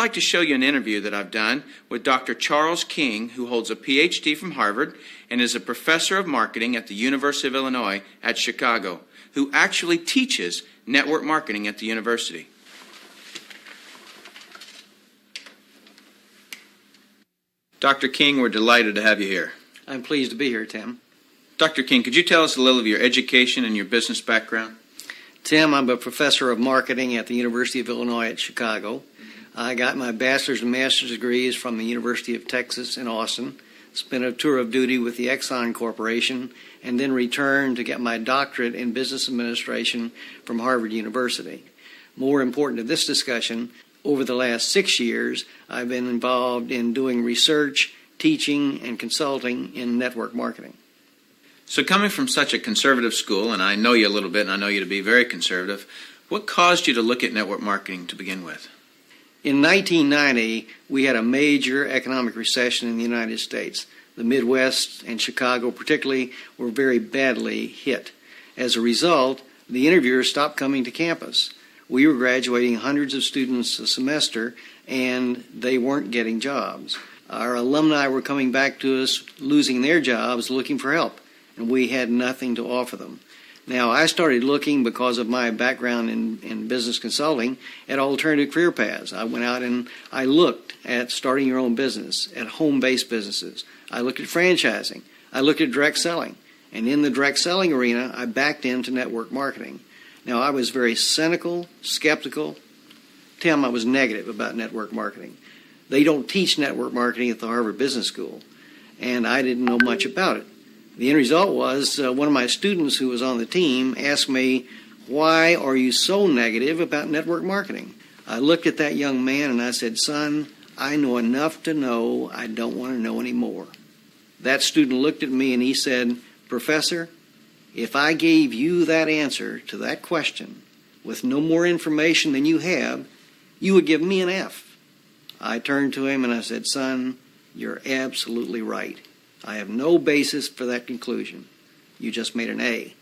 I'd like to show you an interview that I've done with Dr. Charles King, who holds a PhD from Harvard and is a professor of marketing at the University of Illinois at Chicago, who actually teaches network marketing at the university. Dr. King, we're delighted to have you here. I'm pleased to be here, Tim. Dr. King, could you tell us a little of your education and your business background? Tim, I'm a professor of marketing at the University of Illinois at Chicago. I got my bachelor's and master's degrees from the University of Texas in Austin, spent a tour of duty with the Exxon Corporation, and then returned to get my doctorate in business administration from Harvard University. More important to this discussion, over the last 6 years, I've been involved in doing research, teaching, and consulting in network marketing. So coming from such a conservative school, and I know you a little bit and I know you to be very conservative, what caused you to look at network marketing to begin with? In 1990, we had a major economic recession in the United States. The Midwest and Chicago particularly were very badly hit. As a result, the interviewers stopped coming to campus. We were graduating hundreds of students a semester, and they weren't getting jobs. Our alumni were coming back to us, losing their jobs, looking for help, and we had nothing to offer them. Now, I started looking, because of my background in business consulting, at alternative career paths. I went out and I looked at starting your own business, at home-based businesses. I looked at franchising. I looked at direct selling. And in the direct selling arena, I backed into network marketing. Now, I was very cynical, skeptical. Tim, I was negative about network marketing. They don't teach network marketing at the Harvard Business School, and I didn't know much about it. The end result was one of my students who was on the team asked me, "Why are you so negative about network marketing?" I looked at that young man and I said, "Son, I know enough to know I don't want to know any more." That student looked at me and he said, "Professor, if I gave you that answer to that question with no more information than you have, you would give me an F." I turned to him and I said, "Son, you're absolutely right. I have no basis for that conclusion. You just made an A."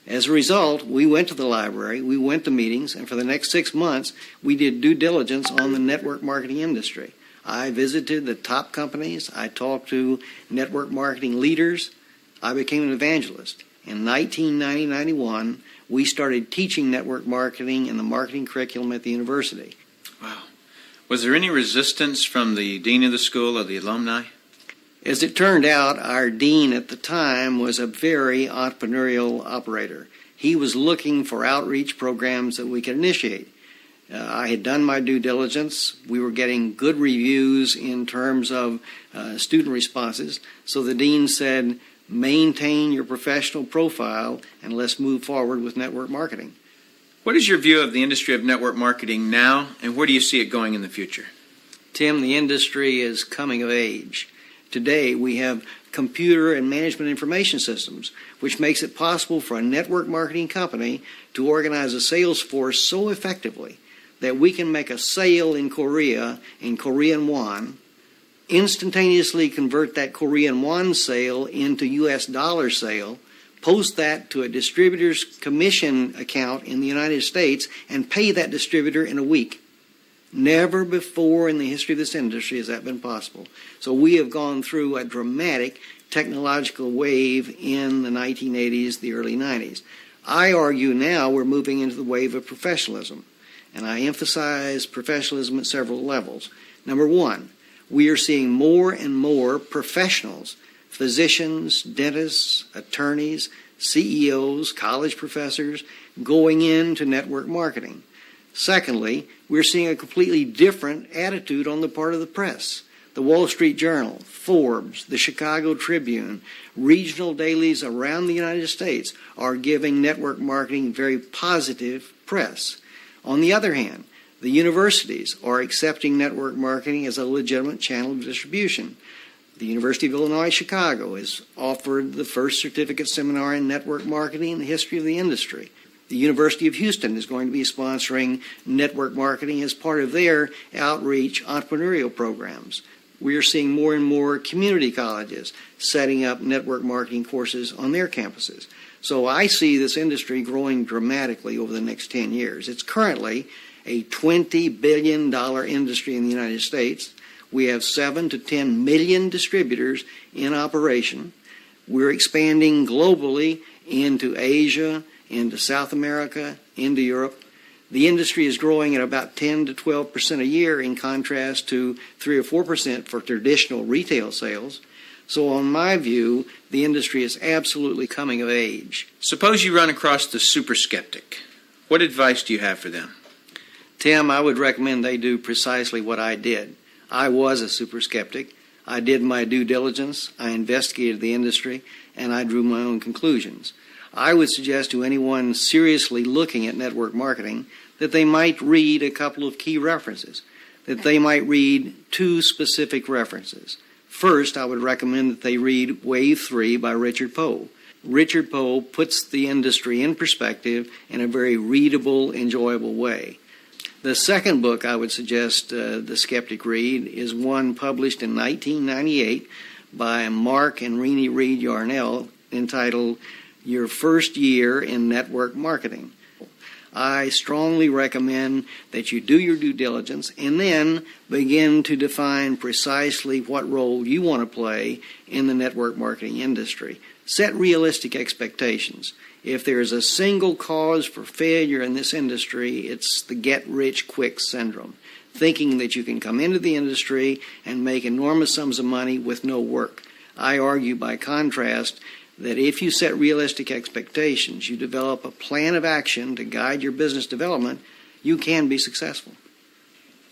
As a result, we went to the library, we went to meetings, and for the next 6 months, we did due diligence on the network marketing industry. I visited the top companies. I talked to network marketing leaders. I became an evangelist. In 1990-91, we started teaching network marketing in the marketing curriculum at the university. Wow. Was there any resistance from the dean of the school or the alumni? As it turned out, our dean at the time was a very entrepreneurial operator. He was looking for outreach programs that we could initiate. I had done my due diligence. We were getting good reviews in terms of student responses. So the dean said, "Maintain your professional profile and let's move forward with network marketing." What is your view of the industry of network marketing now, and where do you see it going in the future? Tim, the industry is coming of age. Today, we have computer and management information systems, which makes it possible for a network marketing company to organize a sales force so effectively that we can make a sale in Korea in Korean won, instantaneously convert that Korean won sale into U.S. dollar sale, post that to a distributor's commission account in the United States, and pay that distributor in a week. Never before in the history of this industry has that been possible. So we have gone through a dramatic technological wave in the 1980s, the early 90s. I argue now we're moving into the wave of professionalism, and I emphasize professionalism at several levels. Number one, we are seeing more and more professionals, physicians, dentists, attorneys, CEOs, college professors, going into network marketing. Secondly, we're seeing a completely different attitude on the part of the press. The Wall Street Journal, Forbes, the Chicago Tribune, regional dailies around the United States are giving network marketing very positive press. On the other hand, the universities are accepting network marketing as a legitimate channel of distribution. The University of Illinois Chicago has offered the first certificate seminar in network marketing in the history of the industry. The University of Houston is going to be sponsoring network marketing as part of their outreach entrepreneurial programs. We are seeing more and more community colleges setting up network marketing courses on their campuses. So I see this industry growing dramatically over the next 10 years. It's currently a $20 billion industry in the United States. We have 7 to 10 million distributors in operation. We're expanding globally into Asia, into South America, into Europe. The industry is growing at about 10 to 12% a year in contrast to 3 or 4% for traditional retail sales. So in my view, the industry is absolutely coming of age. Suppose you run across the super skeptic. What advice do you have for them? Tim, I would recommend they do precisely what I did. I was a super skeptic. I did my due diligence, I investigated the industry, and I drew my own conclusions. I would suggest to anyone seriously looking at network marketing that they might read a couple of key references, that they might read 2 specific references. First, I would recommend that they read Wave 3 by Richard Poe. Richard Poe puts the industry in perspective in a very readable, enjoyable way. The second book I would suggest the skeptic read is one published in 1998 by Mark and Renee Reed Yarnell entitled Your First Year in Network Marketing. I strongly recommend that you do your due diligence and then begin to define precisely what role you want to play in the network marketing industry. Set realistic expectations. If there's a single cause for failure in this industry, it's the get-rich-quick syndrome, thinking that you can come into the industry and make enormous sums of money with no work. I argue, by contrast, that if you set realistic expectations, you develop a plan of action to guide your business development, you can be successful.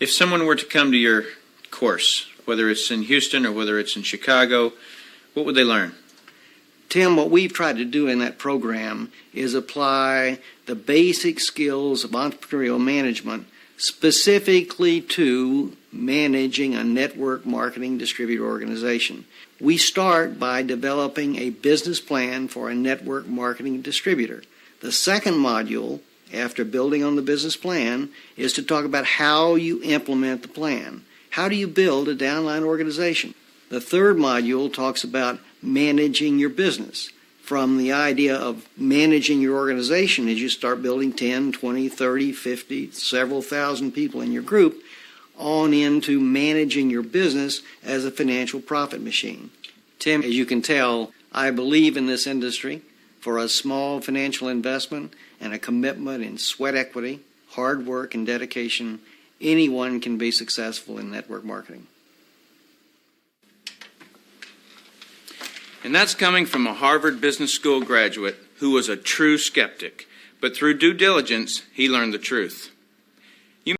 If someone were to come to your course, whether it's in Houston or whether it's in Chicago, what would they learn? Tim, what we've tried to do in that program is apply the basic skills of entrepreneurial management specifically to managing a network marketing distributor organization. We start by developing a business plan for a network marketing distributor. The second module, after building on the business plan, is to talk about how you implement the plan. How do you build a downline organization? The third module talks about managing your business. From the idea of managing your organization as you start building 10, 20, 30, 50, several thousand people in your group, on into managing your business as a financial profit machine. Tim, as you can tell, I believe in this industry. For a small financial investment and a commitment in sweat equity, hard work, and dedication, anyone can be successful in network marketing. And that's coming from a Harvard Business School graduate who was a true skeptic. But through due diligence, he learned the truth.